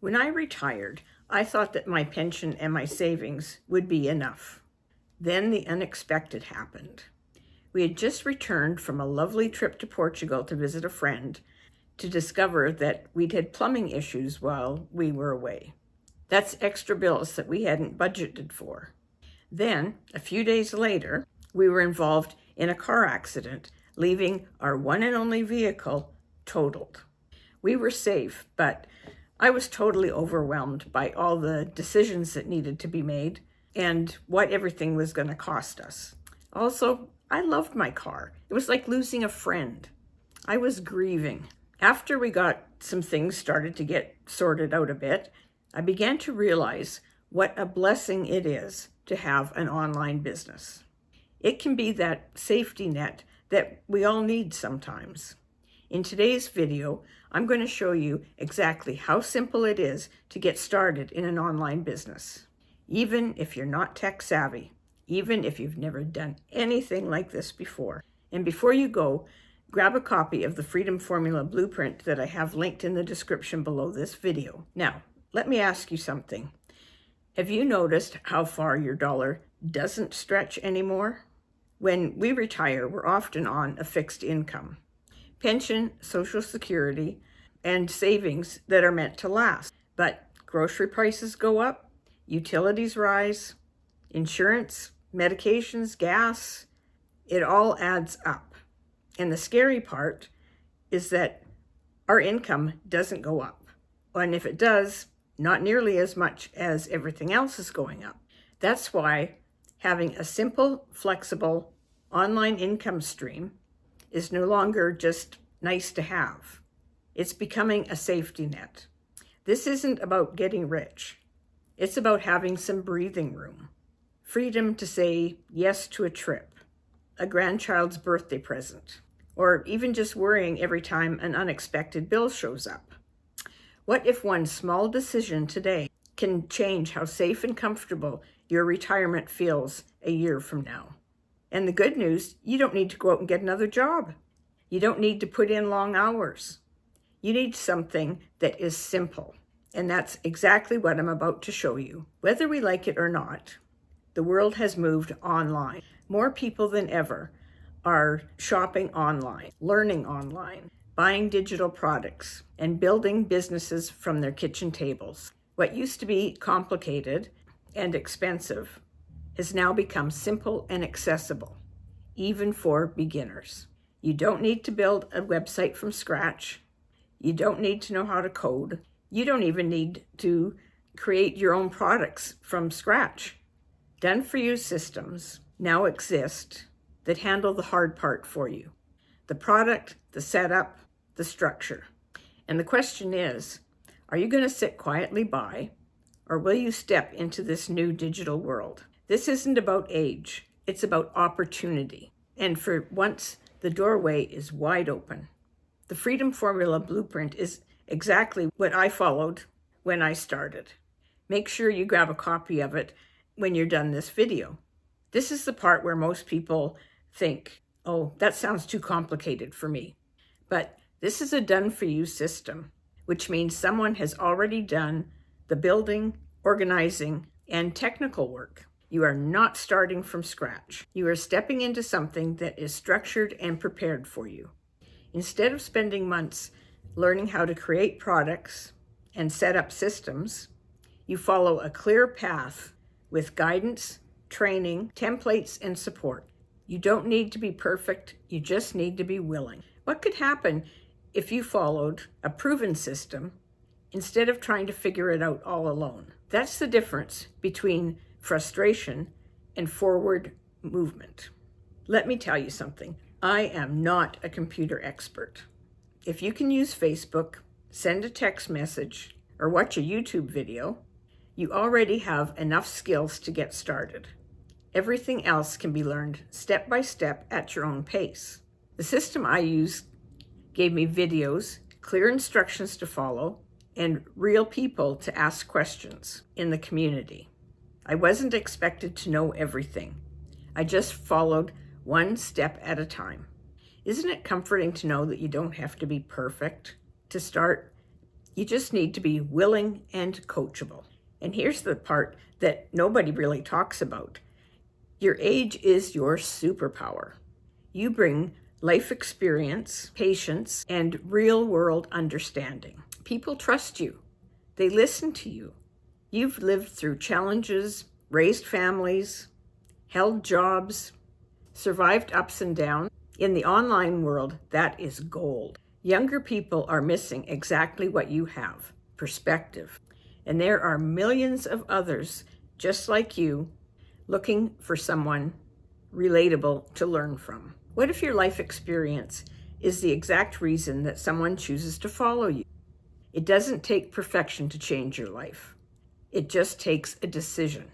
When I retired, I thought that my pension and my savings would be enough. Then the unexpected happened. We had just returned from a lovely trip to Portugal to visit a friend to discover that we'd had plumbing issues while we were away. That's extra bills that we hadn't budgeted for. Then, a few days later, we were involved in a car accident, leaving our one and only vehicle totaled. We were safe, but I was totally overwhelmed by all the decisions that needed to be made and what everything was going to cost us. Also, I loved my car. It was like losing a friend. I was grieving. After we got some things started to get sorted out a bit, I began to realize what a blessing it is to have an online business. It can be that safety net that we all need sometimes. In today's video, I'm going to show you exactly how simple it is to get started in an online business. Even if you're not tech savvy, even if you've never done anything like this before. And before you go, grab a copy of the Freedom Formula Blueprint that I have linked in the description below this video. Now, let me ask you something. Have you noticed how far your dollar doesn't stretch anymore? When we retire, we're often on a fixed income. Pension, Social Security, and savings that are meant to last. But grocery prices go up, utilities rise, insurance, medications, gas, it all adds up. And the scary part is that our income doesn't go up. And if it does, not nearly as much as everything else is going up. That's why having a simple, flexible online income stream is no longer just nice to have. It's becoming a safety net. This isn't about getting rich. It's about having some breathing room. Freedom to say yes to a trip, a grandchild's birthday present, or even just worrying every time an unexpected bill shows up. What if one small decision today can change how safe and comfortable your retirement feels a year from now? And the good news, you don't need to go out and get another job. You don't need to put in long hours. You need something that is simple. And that's exactly what I'm about to show you. Whether we like it or not, the world has moved online. More people than ever are shopping online, learning online, buying digital products, and building businesses from their kitchen tables. What used to be complicated and expensive has now become simple and accessible, even for beginners. You don't need to build a website from scratch. You don't need to know how to code. You don't even need to create your own products from scratch. Done-for-you systems now exist that handle the hard part for you. The product, the setup, the structure. And the question is, are you going to sit quietly by, or will you step into this new digital world? This isn't about age, it's about opportunity. And for once, the doorway is wide open. The Freedom Formula Blueprint is exactly what I followed when I started. Make sure you grab a copy of it when you're done this video. This is the part where most people think, oh, that sounds too complicated for me. But this is a done-for-you system, which means someone has already done the building, organizing, and technical work. You are not starting from scratch. You are stepping into something that is structured and prepared for you. Instead of spending months learning how to create products and set up systems, you follow a clear path with guidance, training, templates, and support. You don't need to be perfect, you just need to be willing. What could happen if you followed a proven system instead of trying to figure it out all alone? That's the difference between frustration and forward movement. Let me tell you something. I am not a computer expert. If you can use Facebook, send a text message, or watch a YouTube video, you already have enough skills to get started. Everything else can be learned step by step at your own pace. The system I use gave me videos, clear instructions to follow, and real people to ask questions in the community. I wasn't expected to know everything. I just followed one step at a time. Isn't it comforting to know that you don't have to be perfect to start You just need to be willing and coachable. And here's the part that nobody really talks about. Your age is your superpower. You bring life experience, patience, and real-world understanding. People trust you. They listen to you. You've lived through challenges, raised families, held jobs, survived ups and downs. In the online world, that is gold. Younger people are missing exactly what you have, perspective. And there are millions of others just like you looking for someone relatable to learn from. What if your life experience is the exact reason that someone chooses to follow you? It doesn't take perfection to change your life. It just takes a decision.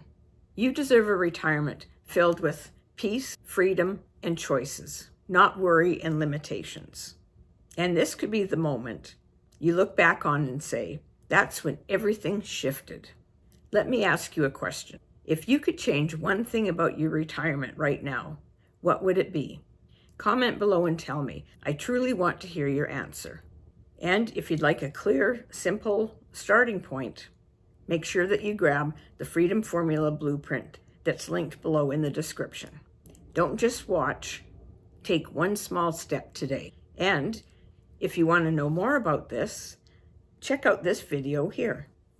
You deserve a retirement filled with peace, freedom, and choices, not worry and limitations. And this could be the moment you look back on and say, that's when everything shifted. Let me ask you a question. If you could change one thing about your retirement right now, what would it be? Comment below and tell me. I truly want to hear your answer. And if you'd like a clear, simple starting point, make sure that you grab the Freedom Formula Blueprint that's linked below in the description. Don't just watch. Take one small step today. And if you want to know more about this, check out this video here.